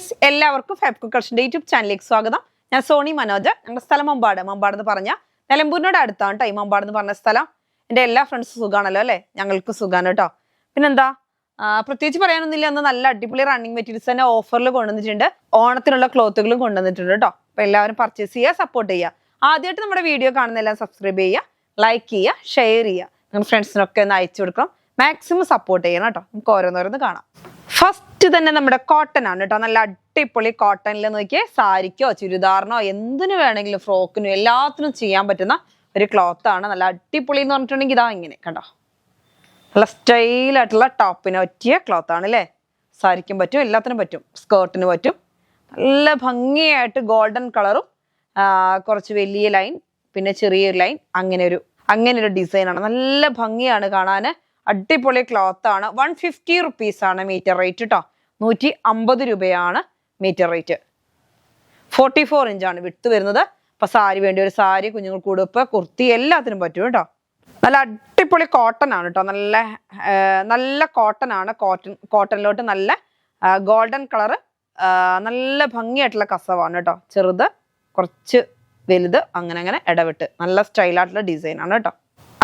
Friends, എല്ലാവർക്കും fab കുക്കർസിന്റെ YouTube ചാനലിലേക്ക് സ്വാഗതം. ഞാൻ സോണി മനോജ്. ഞങ്ങളുടെ സ്ഥലം മമ്പാട് എന്ന് പറഞ്ഞാൽ നിലമ്പൂരിനോട് അടുത്താണ് കേട്ടോ ഈ മമ്പാട് എന്ന് പറഞ്ഞ സ്ഥലം. എൻ്റെ എല്ലാ ഫ്രണ്ട്സും സുഖാണല്ലോ അല്ലേ? ഞങ്ങൾക്ക് സുഖാണ് കേട്ടോ. പിന്നെന്താ പ്രത്യേകിച്ച് പറയാനൊന്നുമില്ല. അന്ന് നല്ല അടിപൊളി റണ്ണിങ് മെറ്റീരിയൽസ് തന്നെ ഓഫറിൽ കൊണ്ടുവന്നിട്ടുണ്ട്. ഓണത്തിനുള്ള ക്ലോത്തുകളും കൊണ്ടുവന്നിട്ടുണ്ട് കേട്ടോ. അപ്പൊ എല്ലാവരും പർച്ചേസ് ചെയ്യുക, സപ്പോർട്ട് ചെയ്യുക. ആദ്യമായിട്ട് നമ്മുടെ വീഡിയോ കാണുന്ന എല്ലാം സബ്സ്ക്രൈബ് ചെയ്യുക, ലൈക്ക് ചെയ്യുക, ഷെയർ ചെയ്യുക. നിങ്ങൾ ഫ്രണ്ട്സിനൊക്കെ ഒന്ന് അയച്ചു കൊടുക്കണം. മാക്സിമം സപ്പോർട്ട് ചെയ്യണം കേട്ടോ. നമുക്ക് ഓരോന്നോരോന്ന് കാണാം. ഫസ്റ്റ് തന്നെ നമ്മുടെ കോട്ടൺ ആണ് കേട്ടോ. നല്ല അടിപൊളി കോട്ടണിൽ നോക്കിയേ, സാരിക്കോ ചുരിദാറിനോ എന്തിനു വേണമെങ്കിലും ഫ്രോക്കിനോ എല്ലാത്തിനും ചെയ്യാൻ പറ്റുന്ന ഒരു ക്ലോത്ത് ആണ്. നല്ല അടിപൊളി എന്ന് പറഞ്ഞിട്ടുണ്ടെങ്കിൽ ഇതാ ഇങ്ങനെ കണ്ടോ, നല്ല സ്റ്റൈലായിട്ടുള്ള ടോപ്പിന് പറ്റിയ ക്ലോത്ത് ആണ് അല്ലേ. സാരിക്കും പറ്റും, എല്ലാത്തിനും പറ്റും, സ്കേർട്ടിന് പറ്റും. നല്ല ഭംഗിയായിട്ട് ഗോൾഡൻ കളറും കുറച്ച് വലിയ ലൈൻ പിന്നെ ചെറിയൊരു ലൈൻ അങ്ങനെ ഒരു ഡിസൈനാണ്. നല്ല ഭംഗിയാണ് കാണാൻ. അടിപൊളി ക്ലോത്ത് ആണ്. 150 റുപ്പീസ് ആണ് മീറ്റർ റേറ്റ് കേട്ടോ. 150 രൂപയാണ് മീറ്റർ റേറ്റ്. 44 ഇഞ്ചാണ് വിട്ട് വരുന്നത്. അപ്പൊ സാരി വേണ്ടി ഒരു സാരി, കുഞ്ഞുങ്ങൾക്ക് ഉടുപ്പ്, കുർത്തി എല്ലാത്തിനും പറ്റും കേട്ടോ. നല്ല അടിപൊളി കോട്ടൺ ആണ് കേട്ടോ. നല്ല കോട്ടൺ ആണ്. കോട്ടണിലോട്ട് നല്ല ഗോൾഡൻ കളറ്, നല്ല ഭംഗിയായിട്ടുള്ള കസവാണ് കേട്ടോ. ചെറുത്, കുറച്ച് വലുത്, അങ്ങനെ ഇടവിട്ട് നല്ല സ്റ്റൈലായിട്ടുള്ള ഡിസൈൻ ആണ് കേട്ടോ.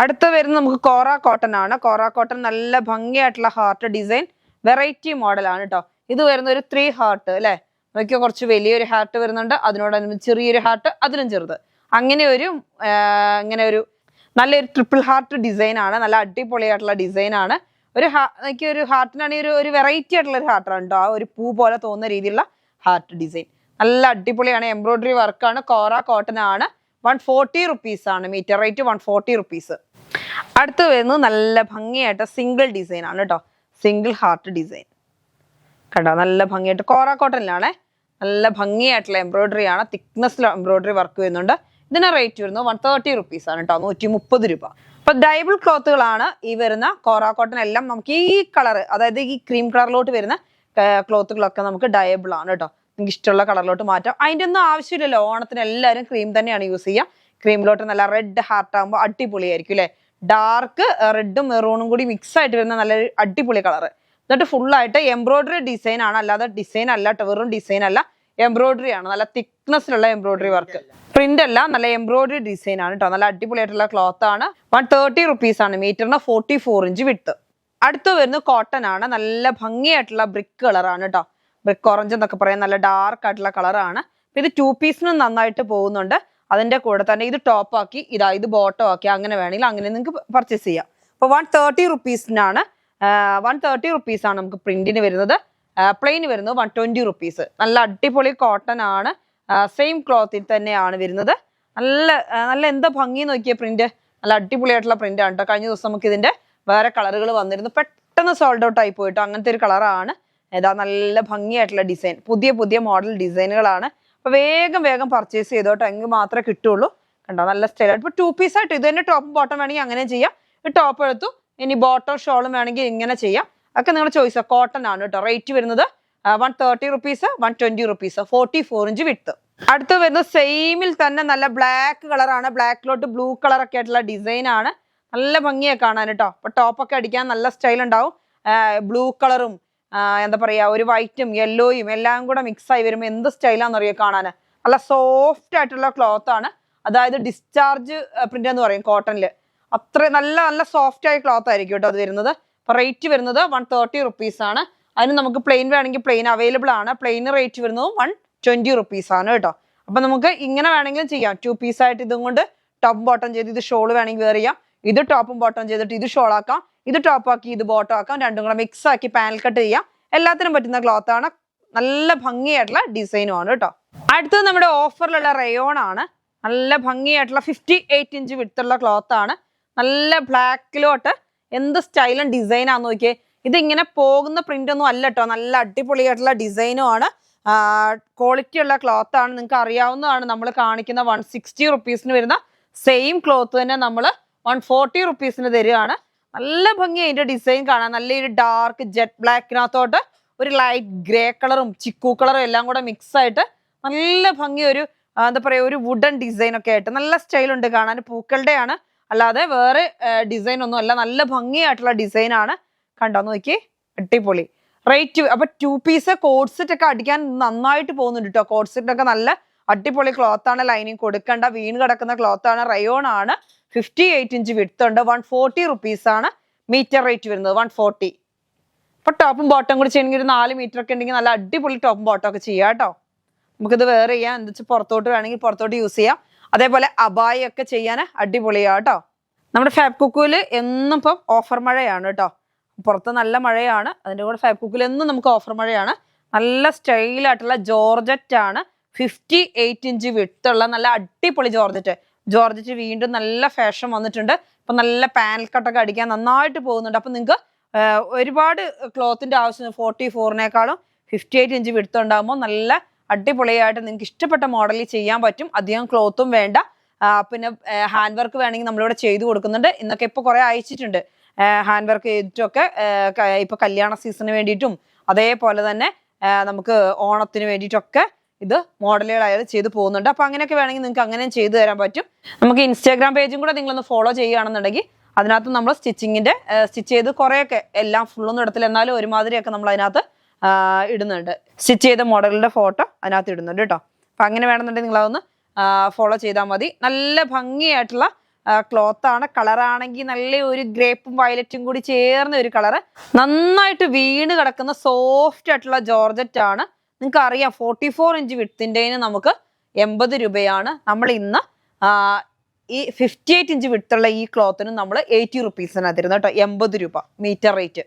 അടുത്ത വരുന്നത് നമുക്ക് കോറ കോട്ടൺ ആണ്. കോറ കോട്ടൺ നല്ല ഭംഗിയായിട്ടുള്ള ഹാർട്ട് ഡിസൈൻ, വെറൈറ്റി മോഡലാണ് കേട്ടോ. ഇത് വരുന്ന ഒരു 3 ഹാർട്ട് അല്ലെ. നോക്കിയോ, കുറച്ച് വലിയൊരു ഹാർട്ട് വരുന്നുണ്ട്, അതിനോടനുബന്ധിച്ച് ചെറിയൊരു ഹാർട്ട്, അതിലും ചെറുത്, അങ്ങനെ ഒരു നല്ലൊരു ട്രിപ്പിൾ ഹാർട്ട് ഡിസൈൻ ആണ്. നല്ല അടിപൊളിയായിട്ടുള്ള ഡിസൈൻ ആണ്. ഒരു ഹാർട്ടിനാണെങ്കിൽ ഒരു വെറൈറ്റി ആയിട്ടുള്ള ഒരു ഹാർട്ടാണ് കേട്ടോ. ആ ഒരു പൂ പോലെ തോന്നുന്ന രീതിയിലുള്ള ഹാർട്ട് ഡിസൈൻ നല്ല അടിപൊളിയാണ്. എംബ്രോയിഡറി വർക്കാണ്. കോറ കോട്ടൺ ആണ്. 140 റുപ്പീസ് ആണ് മീറ്റർ റേറ്റ്. 140 റുപ്പീസ്. അടുത്ത് വരുന്നത് നല്ല ഭംഗിയായിട്ട് സിംഗിൾ ഡിസൈൻ ആണ് കേട്ടോ. സിംഗിൾ ഹാർട്ട് ഡിസൈൻ കണ്ടോ, നല്ല ഭംഗിയായിട്ട് കോറ കോട്ടണിലാണേ. നല്ല ഭംഗിയായിട്ടുള്ള എംബ്രോയിഡറി ആണ്. തിക്നെസ്സിൽ എംബ്രോയിഡറി വർക്ക് വരുന്നുണ്ട്. ഇതിന് റേറ്റ് വരുന്നത് 130 റുപ്പീസ് ആണ് കേട്ടോ. 130 രൂപ. അപ്പൊ ഡയബിൾ ക്ലോത്തുകളാണ് ഈ വരുന്ന കോറ കോട്ടൺ എല്ലാം. നമുക്ക് ഈ കളർ, അതായത് ഈ ക്രീം കളറിലോട്ട് വരുന്ന ക്ലോത്തുകളൊക്കെ നമുക്ക് ഡയബിൾ ആണ് കേട്ടോ. നിങ്ങൾക്ക് ഇഷ്ടമുള്ള കളറിലോട്ട് മാറ്റാം. അതിൻ്റെ ഒന്നും ആവശ്യമില്ലല്ലോ. ഓണത്തിന് എല്ലാവരും ക്രീം തന്നെയാണ് യൂസ് ചെയ്യുക. ക്രീമിലോട്ട് നല്ല റെഡ് ഹാർട്ട് ആകുമ്പോൾ അടിപൊളിയായിരിക്കും അല്ലേ. ഡാർക്ക് റെഡും മെറൂണും കൂടി മിക്സ് ആയിട്ട് വരുന്ന നല്ലൊരു അടിപൊളി കളർ. എന്നിട്ട് ഫുള്ളായിട്ട് എംബ്രോയിഡറി ഡിസൈൻ ആണ്, അല്ലാതെ ഡിസൈൻ അല്ല കേട്ടോ. വെറും ഡിസൈൻ അല്ല, എംബ്രോയിഡറി ആണ്. നല്ല തിക്നെസ്സിലുള്ള എംബ്രോയിഡറി വർക്ക്, പ്രിന്റ് അല്ല, നല്ല എംബ്രോയിഡറി ഡിസൈൻ ആണ് കേട്ടോ. നല്ല അടിപൊളിയായിട്ടുള്ള ക്ലോത്ത് ആണ്. 130 റുപ്പീസ് ആണ് മീറ്ററിന്. 44 ഇഞ്ച് വിട്ട്. അടുത്ത് വരുന്നത് കോട്ടൺ ആണ്. നല്ല ഭംഗിയായിട്ടുള്ള ബ്രിക്ക് കളറാണ് കേട്ടോ. ബ്രിക്ക് ഓറഞ്ച് എന്നൊക്കെ പറയാൻ നല്ല ഡാർക്ക് ആയിട്ടുള്ള കളറാണ്. ഇത് 2 പീസിനും നന്നായിട്ട് പോകുന്നുണ്ട്. അതിന്റെ കൂടെ തന്നെ ഇത് ടോപ്പ് ആക്കി, ഇത് ബോട്ടം ആക്കി, അങ്ങനെ വേണമെങ്കിൽ അങ്ങനെ നിങ്ങൾക്ക് പർച്ചേസ് ചെയ്യാം. അപ്പൊ 130 റുപ്പീസിനാണ്. 130 റുപ്പീസ് ആണ് നമുക്ക് പ്രിന്റിന് വരുന്നത്. പ്ലെയിന് വരുന്നത് 120 റുപ്പീസ്. നല്ല അടിപൊളി കോട്ടൺ ആണ്. സെയിം ക്ലോത്തിൽ തന്നെയാണ് വരുന്നത്. നല്ല എന്താ ഭംഗി നോക്കിയ പ്രിന്റ്. നല്ല അടിപൊളിയായിട്ടുള്ള പ്രിന്റ് ആണ് കേട്ടോ. കഴിഞ്ഞ ദിവസം നമുക്ക് ഇതിന്റെ വേറെ കളറുകൾ വന്നിരുന്നു, പെട്ടെന്ന് സോൾഡ് ഔട്ട് ആയി പോയിട്ടോ. അങ്ങനത്തെ ഒരു കളറാണ്. ഏതാ നല്ല ഭംഗിയായിട്ടുള്ള ഡിസൈൻ, പുതിയ മോഡൽ ഡിസൈനുകളാണ്. അപ്പൊ വേഗം പർച്ചേസ് ചെയ്തോട്ടോ, എങ്കിൽ മാത്രമേ കിട്ടുള്ളൂ. കണ്ടോ, നല്ല സ്റ്റൈലായിട്ട്. ഇപ്പൊ 2 പീസ് ആയിട്ട് ഇത് തന്നെ ടോപ്പും ബോട്ടം വേണമെങ്കിൽ അങ്ങനെ ചെയ്യാം. ഈ ടോപ്പ് എടുത്തു, ഇനി ബോട്ടം ഷോളും വേണമെങ്കിൽ ഇങ്ങനെ ചെയ്യാം. ഒക്കെ നിങ്ങളുടെ ചോയ്സ്. കോട്ടൺ ആണ് കേട്ടോ. റേറ്റ് വരുന്നത് 130 റുപ്പീസ്, 120 റുപ്പീസ്. 44 ഇഞ്ച് വിട്ട്. അടുത്ത് വരുന്നത് സെയിമിൽ തന്നെ നല്ല ബ്ലാക്ക് കളറാണ്. ബ്ലാക്കിലോട്ട് ബ്ലൂ കളറൊക്കെ ആയിട്ടുള്ള ഡിസൈൻ ആണ്. നല്ല ഭംഗിയാണ് കാണാൻ കേട്ടോ. അപ്പൊ ടോപ്പൊക്കെ അടിക്കാൻ നല്ല സ്റ്റൈൽ ഉണ്ടാവും. ബ്ലൂ കളറും എന്താ പറയാ, ഒരു വൈറ്റും യെല്ലോയും എല്ലാം കൂടെ മിക്സ് ആയി വരുമ്പോൾ എന്ത് സ്റ്റൈലാണെന്നറിയോ കാണാൻ. നല്ല സോഫ്റ്റ് ആയിട്ടുള്ള ക്ലോത്ത് ആണ്. അതായത് ഡിസ്ചാർജ് പ്രിന്റ് എന്ന് പറയും കോട്ടണില്. അത്ര നല്ല സോഫ്റ്റ് ആയ ക്ലോത്ത് ആയിരിക്കും കേട്ടോ അത് വരുന്നത്. അപ്പൊ റേറ്റ് വരുന്നത് 130 റുപ്പീസ് ആണ്. അതിന് നമുക്ക് പ്ലെയിൻ വേണമെങ്കിൽ പ്ലെയിൻ അവൈലബിൾ ആണ്. പ്ലെയിൻ റേറ്റ് വരുന്നത് 120 റുപ്പീസ് ആണ് കേട്ടോ. അപ്പൊ നമുക്ക് ഇങ്ങനെ വേണമെങ്കിലും ചെയ്യാം. 2 പീസ് ആയിട്ട് ഇതും കൊണ്ട് ടോപ്പ് ബോട്ടം ചെയ്ത് ഇത് ഷോൾ വേണമെങ്കിൽ വേറെ ചെയ്യാം. ഇത് ടോപ്പും ബോട്ടം ചെയ്തിട്ട് ഇത് ഷോൾ ആക്കാം. ഇത് ടോപ്പ് ആക്കി ഇത് ബോട്ടം ആക്കാം. രണ്ടും കൂടെ മിക്സ് ആക്കി പാനൽ കട്ട് ചെയ്യാം. എല്ലാത്തിനും പറ്റുന്ന ക്ലോത്ത് ആണ്. നല്ല ഭംഗിയായിട്ടുള്ള ഡിസൈനും ആണ് കേട്ടോ. അടുത്തത് നമ്മുടെ ഓഫറിലുള്ള റയോൺ ആണ്. നല്ല ഭംഗിയായിട്ടുള്ള 58 ഇഞ്ച് വിട്ടുള്ള ക്ലോത്ത് ആണ്. നല്ല ബ്ലാക്കിലോട്ട് എന്ത് സ്റ്റൈലും ഡിസൈനാന്ന് നോക്കിയേ. ഇതിങ്ങനെ പോകുന്ന പ്രിന്റ് ഒന്നും അല്ല കേട്ടോ. നല്ല അടിപൊളിയായിട്ടുള്ള ഡിസൈനും ആണ്. ക്വാളിറ്റി ഉള്ള ക്ലോത്ത് ആണ്. നിങ്ങൾക്ക് അറിയാവുന്നതാണ്. നമ്മൾ കാണിക്കുന്ന 160 റുപ്പീസിന് വരുന്ന സെയിം ക്ലോത്ത് തന്നെ നമ്മൾ 140 റുപ്പീസിന് തരികയാണ്. നല്ല ഭംഗി അതിന്റെ ഡിസൈൻ കാണാൻ. നല്ലൊരു ഡാർക്ക് ജെറ്റ് ബ്ലാക്കിനകത്തോട്ട് ഒരു ലൈറ്റ് ഗ്രേ കളറും ചിക്കു കളറും എല്ലാം കൂടെ മിക്സ് ആയിട്ട് നല്ല ഭംഗി, ഒരു എന്താ പറയാ, ഒരു വുഡൻ ഡിസൈൻ ഒക്കെ ആയിട്ട് നല്ല സ്റ്റൈലുണ്ട് കാണാൻ. പൂക്കളുടെ ആണ്, അല്ലാതെ വേറെ ഡിസൈൻ ഒന്നും അല്ല. നല്ല ഭംഗിയായിട്ടുള്ള ഡിസൈൻ ആണ്. കണ്ടോ നോക്കി, അടിപൊളി. റേറ്റ് അപ്പൊ 2 പീസ് കോഡ് സെറ്റ് ഒക്കെ അടിക്കാൻ നന്നായിട്ട് പോകുന്നുണ്ട് കേട്ടോ. കോഡ് സെറ്റ് ഒക്കെ നല്ല അടിപൊളി ക്ലോത്ത് ആണ്. ലൈനിങ് കൊടുക്കേണ്ട വീണ് കിടക്കുന്ന ക്ലോത്ത് ആണ്. റയോൺ ആണ്. 58 ഇഞ്ച് വിഡ്ത്ത് ഉണ്ട്. 140 റുപ്പീസ് ആണ് മീറ്റർ റേറ്റ് വരുന്നത്. 140. ഇപ്പൊ ടോപ്പും ബോട്ടം കൂടി ചെയ്യണമെങ്കിൽ ഒരു 4 മീറ്റർ ഒക്കെ ഉണ്ടെങ്കിൽ നല്ല അടിപൊളി ടോപ്പും ബോട്ടം ഒക്കെ ചെയ്യാം കേട്ടോ. നമുക്കിത് വേറെ ചെയ്യാം. എന്താ വെച്ചാൽ പുറത്തോട്ട് വേണമെങ്കിൽ പുറത്തോട്ട് യൂസ് ചെയ്യാം. അതേപോലെ അബായി ഒക്കെ ചെയ്യാൻ അടിപൊളിയാ കേട്ടോ. നമ്മുടെ ഫാബ് കുക്കുവിൽ എന്നും ഇപ്പം ഓഫർ മഴയാണ് കേട്ടോ. പുറത്ത് നല്ല മഴയാണ്. അതിൻ്റെ കൂടെ ഫാബ് കുക്കുവിൽ എന്നും നമുക്ക് ഓഫർ മഴയാണ്. നല്ല സ്റ്റൈലായിട്ടുള്ള ജോർജറ്റ് ആണ്. 58 ഇഞ്ച് വിട്ടുള്ള നല്ല അടിപൊളി ജോർജറ്റ്. ജോർജറ്റ് വീണ്ടും നല്ല ഫാഷൻ വന്നിട്ടുണ്ട്. ഇപ്പൊ നല്ല പാനൽ കട്ടൊക്കെ അടിക്കാൻ നന്നായിട്ട് പോകുന്നുണ്ട്. അപ്പൊ നിങ്ങൾക്ക് ഒരുപാട് ക്ലോത്തിന്റെ ആവശ്യം 44-നേക്കാളും 58 ഇഞ്ച് വിടുത്ത് ഉണ്ടാകുമ്പോൾ നല്ല അടിപൊളിയായിട്ട് നിങ്ങൾക്ക് ഇഷ്ടപ്പെട്ട മോഡലിൽ ചെയ്യാൻ പറ്റും. അധികം ക്ലോത്തും വേണ്ട. പിന്നെ ഹാൻഡ് വർക്ക് വേണമെങ്കിൽ നമ്മളിവിടെ ചെയ്തു കൊടുക്കുന്നുണ്ട്. ഇന്നൊക്കെ ഇപ്പൊ കുറെ അയച്ചിട്ടുണ്ട് ഹാൻഡ് വർക്ക് ചെയ്തിട്ടൊക്കെ. ഇപ്പൊ കല്യാണ സീസണിന് വേണ്ടിയിട്ടും അതേപോലെ തന്നെ നമുക്ക് ഓണത്തിന് വേണ്ടിയിട്ടൊക്കെ ഇത് മോഡലുകളായാലും ചെയ്ത് പോകുന്നുണ്ട്. അപ്പൊ അങ്ങനെയൊക്കെ വേണമെങ്കിൽ നിങ്ങൾക്ക് അങ്ങനെയും ചെയ്തു തരാൻ പറ്റും. നമുക്ക് ഇൻസ്റ്റാഗ്രാം പേജും കൂടെ നിങ്ങളൊന്ന് ഫോളോ ചെയ്യുകയാണെന്നുണ്ടെങ്കിൽ അതിനകത്ത് നമ്മൾ സ്റ്റിച്ചിങ്ങിന്റെ സ്റ്റിച്ച് ചെയ്ത് കുറേയൊക്കെ എല്ലാം ഫുള്ളൊന്നും ഇടത്തില്ല, എന്നാലും ഒരുമാതിരിയൊക്കെ നമ്മൾ അതിനകത്ത് ഇടുന്നുണ്ട്. സ്റ്റിച്ച് ചെയ്ത മോഡലിന്റെ ഫോട്ടോ അതിനകത്ത് ഇടുന്നുണ്ട് കേട്ടോ. അപ്പൊ അങ്ങനെ വേണമെന്നുണ്ടെങ്കിൽ നിങ്ങളതൊന്ന് ഫോളോ ചെയ്താൽ മതി. നല്ല ഭംഗിയായിട്ടുള്ള ക്ലോത്ത് ആണ്. കളറാണെങ്കിൽ നല്ല ഒരു ഗ്രേപ്പും വയലറ്റും കൂടി ചേർന്ന ഒരു കളറ്. നന്നായിട്ട് വീണ് കിടക്കുന്ന സോഫ്റ്റ് ആയിട്ടുള്ള ജോർജറ്റ് ആണ്. നിങ്ങൾക്ക് അറിയാം 44 ഇഞ്ച് വിഡ്ത്തിൻ്റെന് നമുക്ക് 80 രൂപയാണ്. നമ്മൾ ഇന്ന് ഈ 58 ഇഞ്ച് വിഡ്ത്തുള്ള ഈ ക്ലോത്തിന് നമ്മൾ 80 റുപ്പീസിനാണ് തരുന്നത് കേട്ടോ. 80 രൂപ മീറ്റർ റേറ്റ്.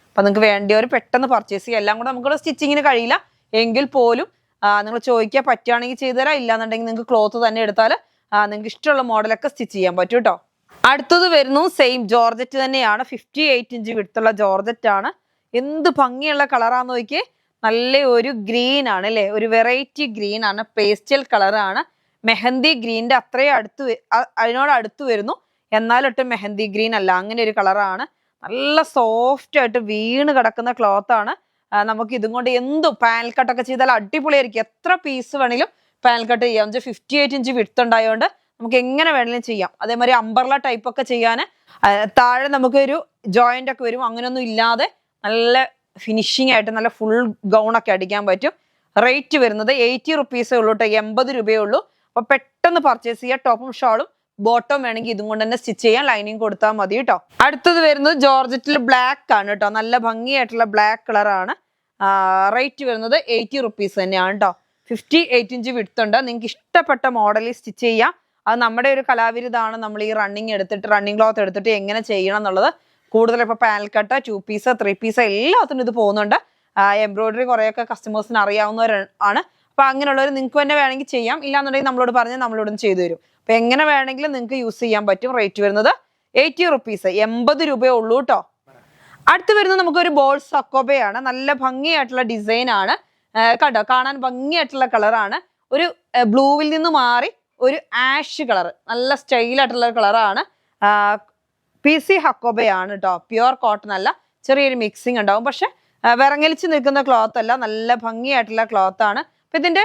അപ്പൊ നിങ്ങൾക്ക് വേണ്ടിയവർ പെട്ടെന്ന് പർച്ചേസ് ചെയ്യുക. എല്ലാം കൂടെ നമുക്കിവിടെ സ്റ്റിച്ചിങ്ങിന് കഴിയില്ല എങ്കിൽ പോലും നിങ്ങൾ ചോദിക്കാൻ പറ്റുകയാണെങ്കിൽ ചെയ്തുതരാം. ഇല്ലാന്നുണ്ടെങ്കിൽ നിങ്ങൾക്ക് ക്ലോത്ത് തന്നെ എടുത്താൽ നിങ്ങൾക്ക് ഇഷ്ടമുള്ള മോഡലൊക്കെ സ്റ്റിച്ച് ചെയ്യാൻ പറ്റും കേട്ടോ. അടുത്തത് വരുന്നു സെയിം ജോർജറ്റ് തന്നെയാണ്. 58 ഇഞ്ച് വിഡ്ത്തുള്ള ജോർജറ്റ് ആണ്. എന്ത് ഭംഗിയുള്ള കളറാന്ന് നോക്കിയേ. നല്ല ഒരു ഗ്രീൻ ആണ് അല്ലേ, ഒരു വെറൈറ്റി ഗ്രീൻ ആണ്. പേസ്റ്റൽ കളറാണ്. മെഹന്തി ഗ്രീനിന്റെ അത്രയും അതിനോട് അടുത്ത് വരുന്നു, എന്നാലൊട്ടും മെഹന്തി ഗ്രീൻ അല്ല. അങ്ങനെ ഒരു കളറാണ്. നല്ല സോഫ്റ്റ് ആയിട്ട് വീണ് കിടക്കുന്ന ക്ലോത്ത് ആണ്. നമുക്ക് ഇതും കൊണ്ട് എന്തും പാനൽ കട്ടൊക്കെ ചെയ്താൽ അടിപൊളിയായിരിക്കും. എത്ര പീസ് വേണമെങ്കിലും പാനൽ കട്ട് ചെയ്യാം. 58 ഇഞ്ച് വിഡ്ത്ത് ഉണ്ടായതുകൊണ്ട് നമുക്ക് എങ്ങനെ വേണമെങ്കിലും ചെയ്യാം. അതേമാതിരി അംബർല ടൈപ്പ് ഒക്കെ ചെയ്യാൻ താഴെ നമുക്ക് ഒരു ജോയിന്റ് ഒക്കെ വരും. അങ്ങനെയൊന്നും ഇല്ലാതെ നല്ല ഫിനിഷിംഗ് ആയിട്ട് നല്ല ഫുൾ ഗൗൺ ഒക്കെ അടിക്കാൻ പറ്റും. റേറ്റ് വരുന്നത് 80 റുപ്പീസേ ഉള്ളൂ കേട്ടോ. 80 രൂപയേ ഉള്ളൂ. അപ്പൊ പെട്ടെന്ന് പർച്ചേസ് ചെയ്യുക. ടോപ്പും ഷോളും ബോട്ടം വേണമെങ്കിൽ ഇതും കൊണ്ട് തന്നെ സ്റ്റിച്ച് ചെയ്യാൻ ലൈനിങ് കൊടുത്താൽ മതി കേട്ടോ. അടുത്തത് വരുന്നത് ജോർജറ്റിൽ ബ്ലാക്ക് ആണ് കേട്ടോ. നല്ല ഭംഗിയായിട്ടുള്ള ബ്ലാക്ക് കളറാണ്. റേറ്റ് വരുന്നത് 80 റുപ്പീസ് തന്നെയാണ് കേട്ടോ. 58 ഇഞ്ച് വിഡ്ത്ത് ഉണ്ട്. നിങ്ങൾക്ക് ഇഷ്ടപ്പെട്ട മോഡലിൽ സ്റ്റിച്ച് ചെയ്യാം. അത് നമ്മുടെ ഒരു കലാവിരുതാണ്. നമ്മൾ ഈ റണ്ണിങ് ക്ലോത്ത് എടുത്തിട്ട് എങ്ങനെ ചെയ്യണം എന്നുള്ളത്. കൂടുതൽ ഇപ്പൊ പാനൽ കട്ട് 2 പീസ് 3 പീസ് എല്ലാത്തിനും ഇത് പോകുന്നുണ്ട്. എംബ്രോയിഡറി കുറേയൊക്കെ കസ്റ്റമേഴ്സിന് അറിയാവുന്നവരാണ്. അപ്പൊ അങ്ങനെയുള്ളവർ നിങ്ങൾക്ക് തന്നെ വേണമെങ്കിൽ ചെയ്യാം. ഇല്ലാന്നുണ്ടെങ്കിൽ നമ്മളോട് പറഞ്ഞാൽ നമ്മളോട് ചെയ്തു തരും. അപ്പൊ എങ്ങനെ വേണമെങ്കിലും നിങ്ങൾക്ക് യൂസ് ചെയ്യാൻ പറ്റും. റേറ്റ് വരുന്നത് 80 റുപ്പീസ്, 80 രൂപയേ ഉള്ളൂ കേട്ടോ. അടുത്ത് വരുന്നത് നമുക്കൊരു ബോൾ സക്കോബയാണ്. നല്ല ഭംഗിയായിട്ടുള്ള ഡിസൈൻ ആണ്. കണ്ടോ, കാണാൻ ഭംഗിയായിട്ടുള്ള കളറാണ്. ഒരു ബ്ലൂവിൽ നിന്ന് മാറി ഒരു ആഷ് കളർ, നല്ല സ്റ്റൈലായിട്ടുള്ള കളറാണ്. PC ഹക്കോബയാണ് കേട്ടോ. പ്യുവർ കോട്ടൺ അല്ല, ചെറിയൊരു മിക്സിങ് ഉണ്ടാവും. പക്ഷെ വിറങ്ങലിച്ച് നിൽക്കുന്ന ക്ലോത്ത് അല്ല, നല്ല ഭംഗിയായിട്ടുള്ള ക്ലോത്ത് ആണ്. അപ്പൊ ഇതിന്റെ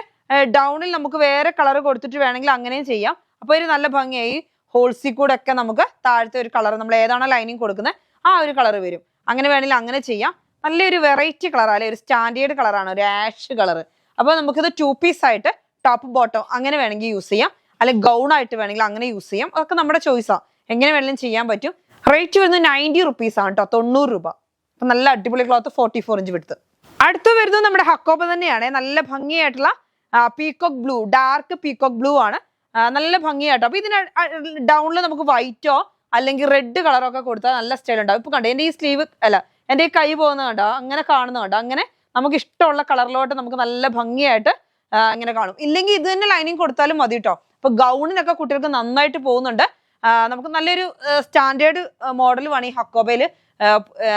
ഡൗണിൽ നമുക്ക് വേറെ കളർ കൊടുത്തിട്ട് വേണമെങ്കിൽ അങ്ങനെയും ചെയ്യാം. അപ്പൊ ഒരു നല്ല ഭംഗിയായി ഹോൾസിൽ കൂടെ ഒക്കെ നമുക്ക് താഴത്തെ ഒരു കളർ, നമ്മൾ ഏതാണോ ലൈനിങ് കൊടുക്കുന്നത് ആ ഒരു കളർ വരും. അങ്ങനെ വേണമെങ്കിൽ അങ്ങനെ ചെയ്യാം. നല്ലൊരു വെറൈറ്റി കളറാണ്, ഒരു സ്റ്റാൻഡേർഡ് കളറാണ്, ഒരു ആഷ് കളർ. അപ്പൊ നമുക്കിത് 2 പീസ് ആയിട്ട് ടോപ്പ് ബോട്ടം അങ്ങനെ വേണമെങ്കിൽ യൂസ് ചെയ്യാം, അല്ലെങ്കിൽ ഗൗൺ ആയിട്ട് വേണമെങ്കിൽ അങ്ങനെ യൂസ് ചെയ്യാം. അതൊക്കെ നമ്മുടെ ചോയ്സാണ്, എങ്ങനെ വേണമെങ്കിലും ചെയ്യാൻ പറ്റും. റേറ്റ് വരുന്നത് 90 റുപ്പീസ് ആണ് കേട്ടോ, 90 രൂപ. അപ്പൊ നല്ല അടിപൊളി ക്ലോത്ത്, 44 ഇഞ്ച് വിഡ്ത്ത്. അടുത്ത് വരുന്നത് നമ്മുടെ ഹക്കോബ തന്നെയാണ്. നല്ല ഭംഗിയായിട്ടുള്ള peacock blue, dark peacock blue ആണ്. നല്ല ഭംഗിയായിട്ടോ. അപ്പൊ ഇതിന് ഡൗണിൽ നമുക്ക് വൈറ്റോ അല്ലെങ്കിൽ റെഡ് കളറോ ഒക്കെ കൊടുത്താൽ നല്ല സ്റ്റൈൽ ഉണ്ടാവും. ഇപ്പൊ കണ്ടോ, എന്റെ ഈ സ്ലീവ് അല്ല, എന്റെ ഈ കൈ പോകുന്ന കണ്ടോ, അങ്ങനെ കാണുന്ന കണ്ടോ, അങ്ങനെ നമുക്ക് ഇഷ്ടമുള്ള കളറിലോട്ട് നമുക്ക് നല്ല ഭംഗിയായിട്ട് ഇങ്ങനെ കാണും. ഇല്ലെങ്കിൽ ഇത് തന്നെ ലൈനിങ് കൊടുത്താലും മതി കേട്ടോ. അപ്പൊ ഗൗണിനൊക്കെ കുട്ടികൾക്ക് നന്നായിട്ട് പോകുന്നുണ്ട്. നമുക്ക് നല്ലൊരു സ്റ്റാൻഡേർഡ് മോഡലുമാണ് ഈ ഹക്കോബയില്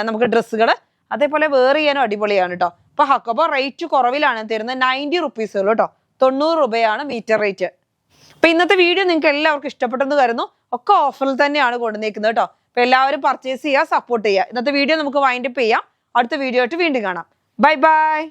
നമുക്ക് ഡ്രസ്സുകൾ. അതേപോലെ വേറെ ചെയ്യാനും അടിപൊളിയാണ് കേട്ടോ. അപ്പൊ ഹക്കോബ റേറ്റ് കുറവിലാണ് തരുന്നത്, 90 റുപ്പീസേ ഉള്ളൂ കേട്ടോ. 90 രൂപയാണ് മീറ്റർ റേറ്റ്. അപ്പൊ ഇന്നത്തെ വീഡിയോ നിങ്ങൾക്ക് എല്ലാവർക്കും ഇഷ്ടപ്പെട്ടെന്ന് കരുതുന്നു. ഒക്കെ ഓഫറിൽ തന്നെയാണ് കൊണ്ടുവന്നേക്കുന്നത് കേട്ടോ. അപ്പൊ എല്ലാവരും പർച്ചേസ് ചെയ്യുക, സപ്പോർട്ട് ചെയ്യുക. ഇന്നത്തെ വീഡിയോ നമുക്ക് വൈൻഡപ്പ് ചെയ്യാം. അടുത്ത വീഡിയോ ആയിട്ട് വീണ്ടും കാണാം. Bye bye.